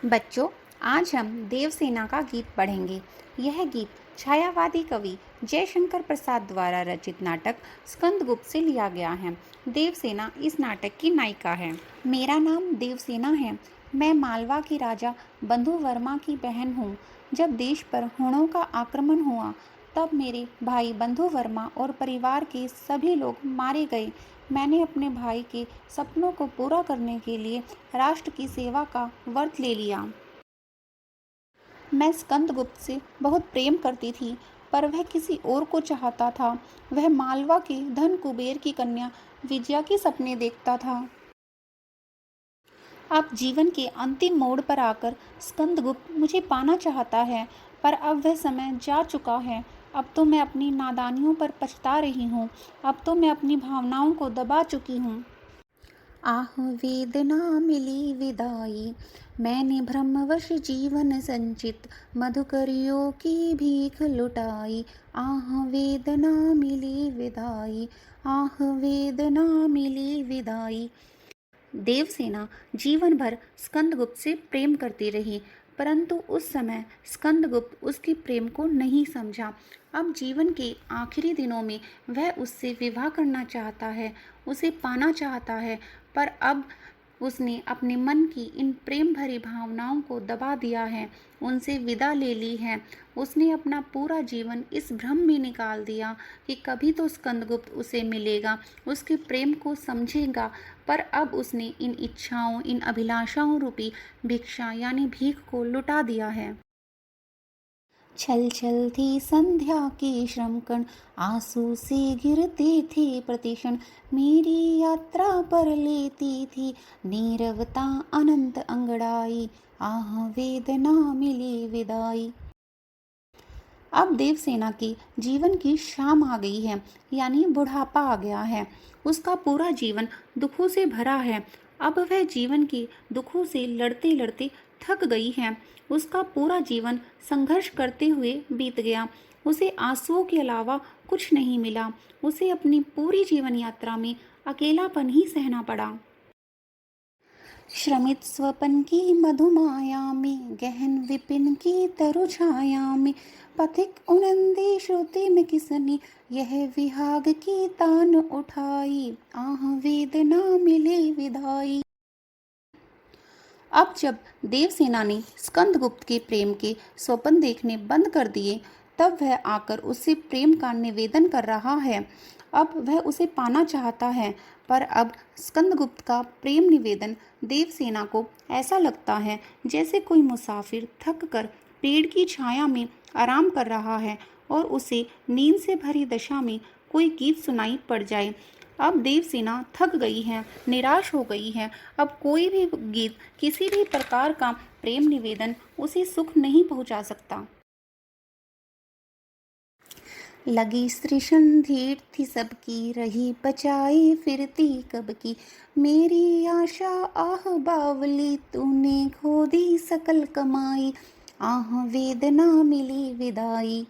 बच्चों, आज हम देवसेना का गीत पढ़ेंगे। यह गीत छायावादी कवि जयशंकर प्रसाद द्वारा रचित नाटक स्कंदगुप्त से लिया गया है। देवसेना इस नाटक की नायिका है। मेरा नाम देवसेना है। मैं मालवा के राजा बंधु वर्मा की बहन हूँ। जब देश पर हुणों का आक्रमण हुआ, तब मेरे भाई बंधु वर्मा और परिवार के सभी लोग मारे गए। मैंने अपने भाई के सपनों को पूरा करने के लिए राष्ट्र की सेवा का व्रत ले लिया। मैं स्कंदगुप्त से बहुत प्रेम करती थी, पर वह किसी और को चाहता था। वह मालवा के धन कुबेर की कन्या विजया के सपने देखता था। अब जीवन के अंतिम मोड़ पर आकर स्कंदगुप्त मुझे पाना चाहता है, पर अब वह समय जा चुका है। अब तो मैं अपनी नादानियों पर पछता रही हूँ। अब तो मैं अपनी भावनाओं को दबा चुकी हूँ। आह वेदना मिली विदाई, मैंने भ्रमवश जीवन संचित, मधुकरियों की भीख लुटाई। आह वेदना मिली विदाई, आह वेदना मिली विदाई। देवसेना जीवन भर स्कंदगुप्त से प्रेम करती रही, परंतु उस समय स्कंदगुप्त उसके प्रेम को नहीं समझा। अब जीवन के आखिरी दिनों में वह उससे विवाह करना चाहता है, उसे पाना चाहता है, पर अब उसने अपने मन की इन प्रेम भरी भावनाओं को दबा दिया है, उनसे विदा ले ली है। उसने अपना पूरा जीवन इस भ्रम में निकाल दिया कि कभी तो स्कंदगुप्त उसे मिलेगा, उसके प्रेम को समझेगा, पर अब उसने इन इच्छाओं, इन अभिलाषाओं रूपी भिक्षा यानी भीख को लुटा दिया है। छल छल थी संध्या के श्रम कण, आंसू से गिरते थे प्रतिक्षण, मेरी यात्रा पर लेती थी नीरवता अनंत अंगड़ाई। आह वेदना मिली विदाई। अब देवसेना के जीवन की शाम आ गई है, यानी बुढ़ापा आ गया है। उसका पूरा जीवन दुखों से भरा है। अब वह जीवन के दुखों से लड़ते लड़ते थक गई है। उसका पूरा जीवन संघर्ष करते हुए बीत गया। उसे आंसुओं के अलावा कुछ नहीं मिला। उसे अपनी पूरी जीवन यात्रा में अकेलापन ही सहना पड़ा। श्रमित स्वपन की मधुमाया में, गहन विपिन की तरु छाया में, पथिक उनंदी श्रुति में किसने यह विहाग की तान उठाई। आह वेदना मिले विदाई। अब जब देवसेना ने स्कंदगुप्त के प्रेम के स्वप्न देखने बंद कर दिए, तब वह आकर उससे प्रेम का निवेदन कर रहा है। अब वह उसे पाना चाहता है, पर अब स्कंदगुप्त का प्रेम निवेदन देवसेना को ऐसा लगता है जैसे कोई मुसाफिर थक कर पेड़ की छाया में आराम कर रहा है और उसे नींद से भरी दशा में कोई गीत सुनाई पड़ जाए। अब देवसेना थक गई है, निराश हो गई है। अब कोई भी गीत, किसी भी प्रकार का प्रेम निवेदन उसे सुख नहीं पहुंचा सकता। लगी सृषण धीर थी सबकी, रही बचाई फिरती कब की, मेरी आशा आह बावली, तूने खो दी सकल कमाई। आह वेदना मिली विदाई।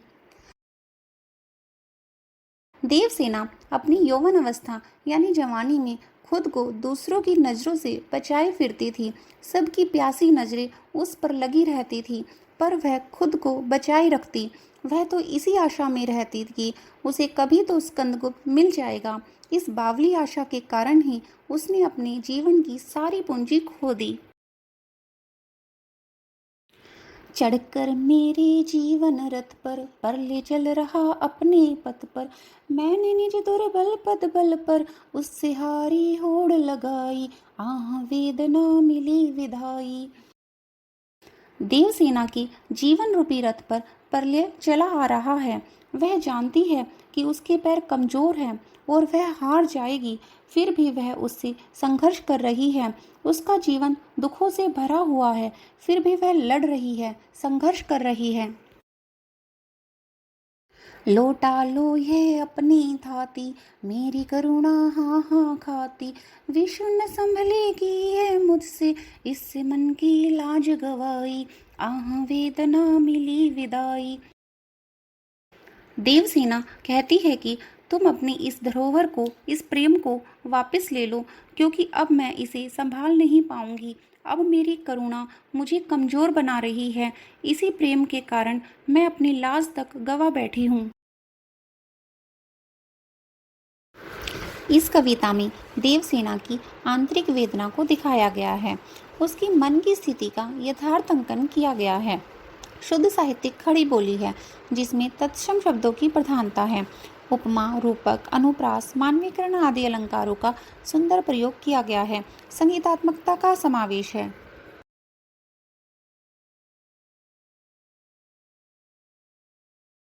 देवसेना अपनी यौवन अवस्था यानी जवानी में खुद को दूसरों की नज़रों से बचाए फिरती थी। सबकी प्यासी नज़रें उस पर लगी रहती थी, पर वह खुद को बचाए रखती। वह तो इसी आशा में रहती थी कि उसे कभी तो स्कंदगुप्त मिल जाएगा। इस बावली आशा के कारण ही उसने अपने जीवन की सारी पूंजी खो दी। चढ़कर मेरे जीवन रथ पर ले चल रहा अपने पथ पर, मैंने निज दुर्बल पद बल पर उससे हारी होड़ लगाई। आह वेदना मिली विदाई। देवसेना की जीवन रूपी रथ पर प्रलय चला आ रहा है। वह जानती है कि उसके पैर कमजोर हैं और वह हार जाएगी, फिर भी वह उससे संघर्ष कर रही है। उसका जीवन दुखों से भरा हुआ है, फिर भी वह लड़ रही है, संघर्ष कर रही है। लौटा लो ये अपनी थाती, मेरी करुणा हाँ हाँ खाती, विष्णु न संभलेगी है मुझसे, इससे मन की लाज गवाई। आह वेदना मिली विदाई। देवसेना कहती है कि तुम अपनी इस धरोहर को, इस प्रेम को वापस ले लो, क्योंकि अब मैं इसे संभाल नहीं पाऊंगी। अब मेरी करुणा मुझे कमज़ोर बना रही है। इसी प्रेम के कारण मैं अपनी लाज तक गंवा बैठी हूँ। इस कविता में देवसेना की आंतरिक वेदना को दिखाया गया है। उसकी मन की स्थिति का यथार्थ अंकन किया गया है। शुद्ध साहित्यिक खड़ी बोली है जिसमें तत्सम शब्दों की प्रधानता है। उपमा, रूपक, अनुप्रास, मानवीकरण आदि अलंकारों का सुंदर प्रयोग किया गया है। संगीतात्मकता का समावेश है।